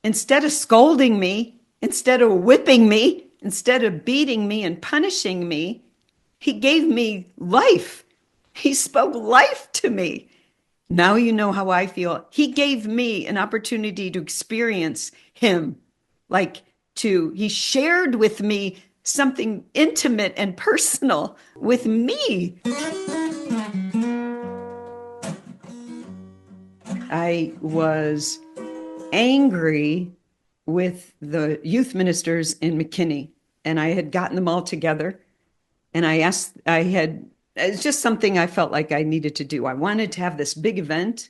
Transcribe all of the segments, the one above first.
instead of scolding me, instead of whipping me, instead of beating me and punishing me, he gave me life. He spoke life to me. Now you know how I feel. He gave me an opportunity to experience him, like he shared with me something intimate and personal with me. I was angry with the youth ministers in McKinney, and I had gotten them all together. And it's just something I felt like I needed to do. I wanted to have this big event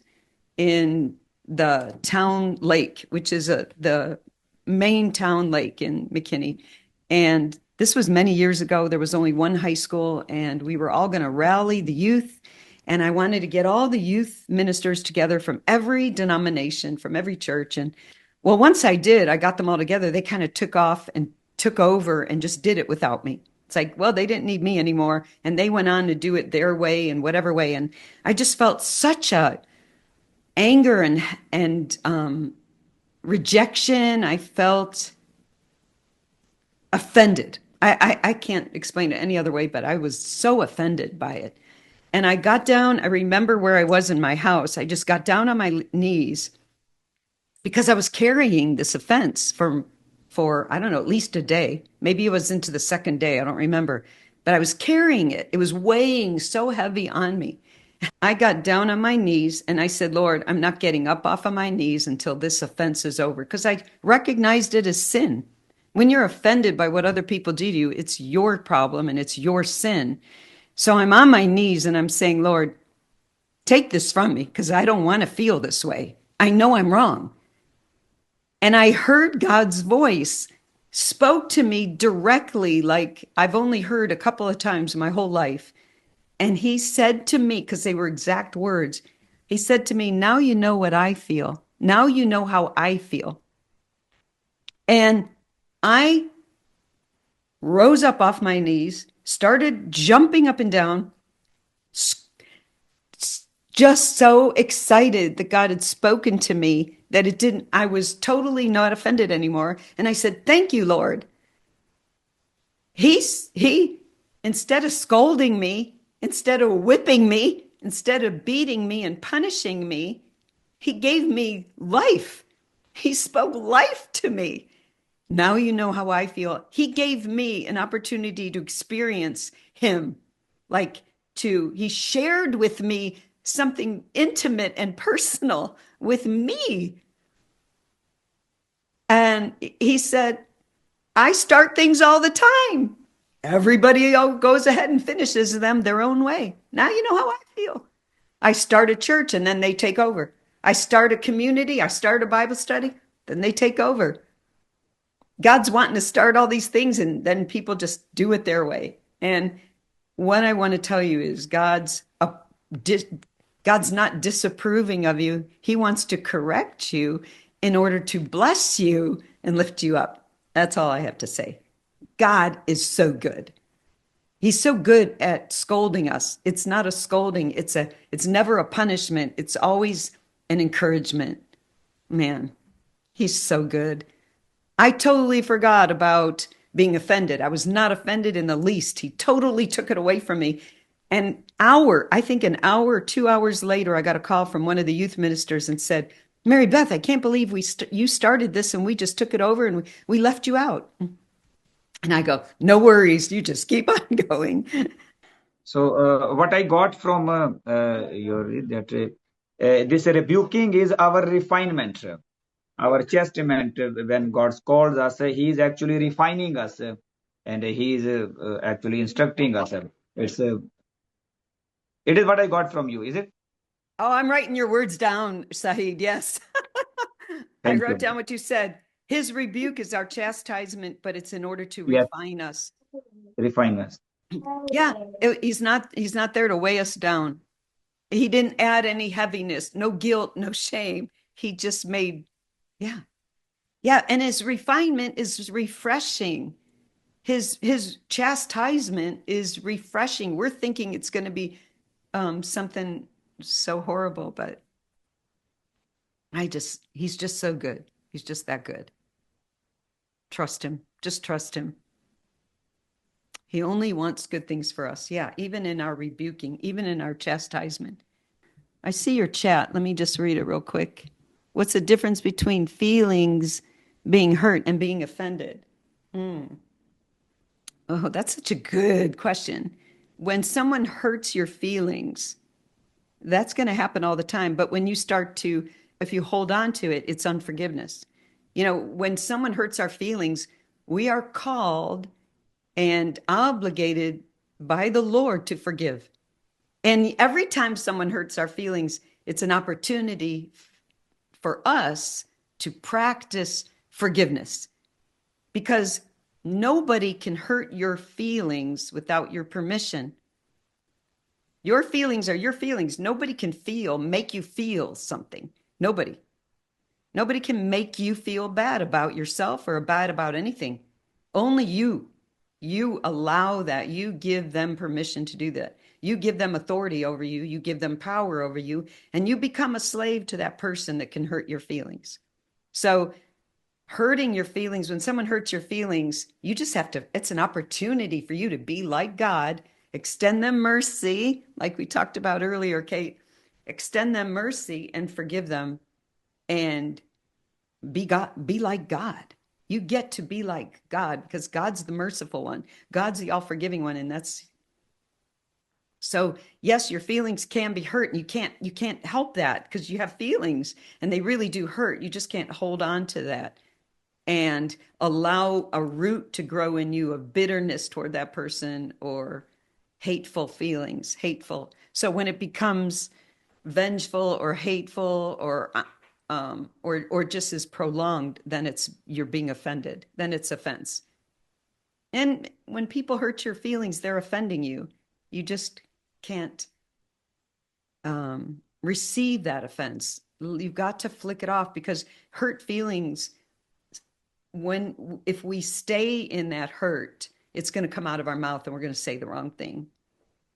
in the town lake, which is the main town lake in McKinney. And this was many years ago. There was only one high school, and we were all going to rally the youth. And I wanted to get all the youth ministers together from every denomination, from every church. And well, once I did, I got them all together. They kind of took off and took over and just did it without me. It's like, well, they didn't need me anymore. And they went on to do it their way and whatever way. And I just felt such a anger and rejection. I felt offended. I can't explain it any other way, but I was so offended by it. And I got down. I remember where I was in my house. I just got down on my knees because I was carrying this offense for I don't know, at least a day. Maybe it was into the second day. I don't remember. But I was carrying it. It was weighing so heavy on me. I got down on my knees and I said, Lord, I'm not getting up off of my knees until this offense is over, because I recognized it as sin. When you're offended by what other people do to you, it's your problem and it's your sin. So I'm on my knees and I'm saying, Lord, take this from me because I don't want to feel this way. I know I'm wrong. And I heard God's voice spoke to me directly, like I've only heard a couple of times in my whole life. And he said to me, because they were exact words, he said to me, now you know what I feel. Now you know how I feel. And I rose up off my knees, started jumping up and down, just so excited that God had spoken to me that I was totally not offended anymore. And I said, thank you, Lord. He, instead of scolding me, instead of whipping me, instead of beating me and punishing me, he gave me life. He spoke life to me. Now you know how I feel. He gave me an opportunity to experience him, he shared with me something intimate and personal with me. And he said, I start things all the time. Everybody goes ahead and finishes them their own way. Now you know how I feel. I start a church and then they take over. I start a community, I start a Bible study, then they take over. God's wanting to start all these things and then people just do it their way. And what I want to tell you is God's not disapproving of you. He wants to correct you in order to bless you and lift you up. That's all I have to say. God is so good. He's so good at scolding us. It's not a scolding. It's never a punishment. It's always an encouragement. Man, he's so good. I totally forgot about being offended. I was not offended in the least. He totally took it away from me. I think an hour or 2 hours later, I got a call from one of the youth ministers and said, Mary Beth, I can't believe you started this and we just took it over and we left you out. And I go, no worries. You just keep on going. So what I got from this rebuking is our refinement, our chastisement. When God calls us, He is actually refining us, and He is actually instructing us. It is what I got from you. Is it? Oh, I'm writing your words down, Saeed. Yes. I Thank wrote you. down what you said. His rebuke is our chastisement, but it's in order to Yes, refine us. refine us. Yeah, he's not there to weigh us down. He didn't add any heaviness, no guilt, no shame. He just made, yeah. Yeah, and his refinement is refreshing. His chastisement is refreshing. We're thinking it's going to be something so horrible, but he's just so good. He's just that good. Trust him. Just trust him. He only wants good things for us. Yeah, even in our rebuking, even in our chastisement. I see your chat. Let me just read it real quick. What's the difference between feelings being hurt and being offended? Oh, that's such a good question. When someone hurts your feelings, that's going to happen all the time. But when you start to, if you hold on to it, it's unforgiveness. You know, when someone hurts our feelings, we are called and obligated by the Lord to forgive. And every time someone hurts our feelings, it's an opportunity for us to practice forgiveness because nobody can hurt your feelings without your permission. Your feelings are your feelings. Nobody can make you feel something. Nobody. Nobody can make you feel bad about yourself or bad about anything. Only you. You allow that. You give them permission to do that. You give them authority over you. You give them power over you. And you become a slave to that person that can hurt your feelings. So, hurting your feelings, when someone hurts your feelings, you just have to, it's an opportunity for you to be like God, extend them mercy, like we talked about earlier, Kate, extend them mercy and forgive them and be like God. You get to be like God because God's the merciful one. God's the all-forgiving one. And that's so yes, your feelings can be hurt and you can't help that because you have feelings and they really do hurt. You just can't hold on to that and allow a root to grow in you of bitterness toward that person or hateful feelings, hateful. So when it becomes vengeful or hateful or just is prolonged, then it's you're being offended. Then it's offense. And when people hurt your feelings, they're offending you. You just can't receive that offense. You've got to flick it off because hurt feelings, if we stay in that hurt, it's going to come out of our mouth and we're going to say the wrong thing.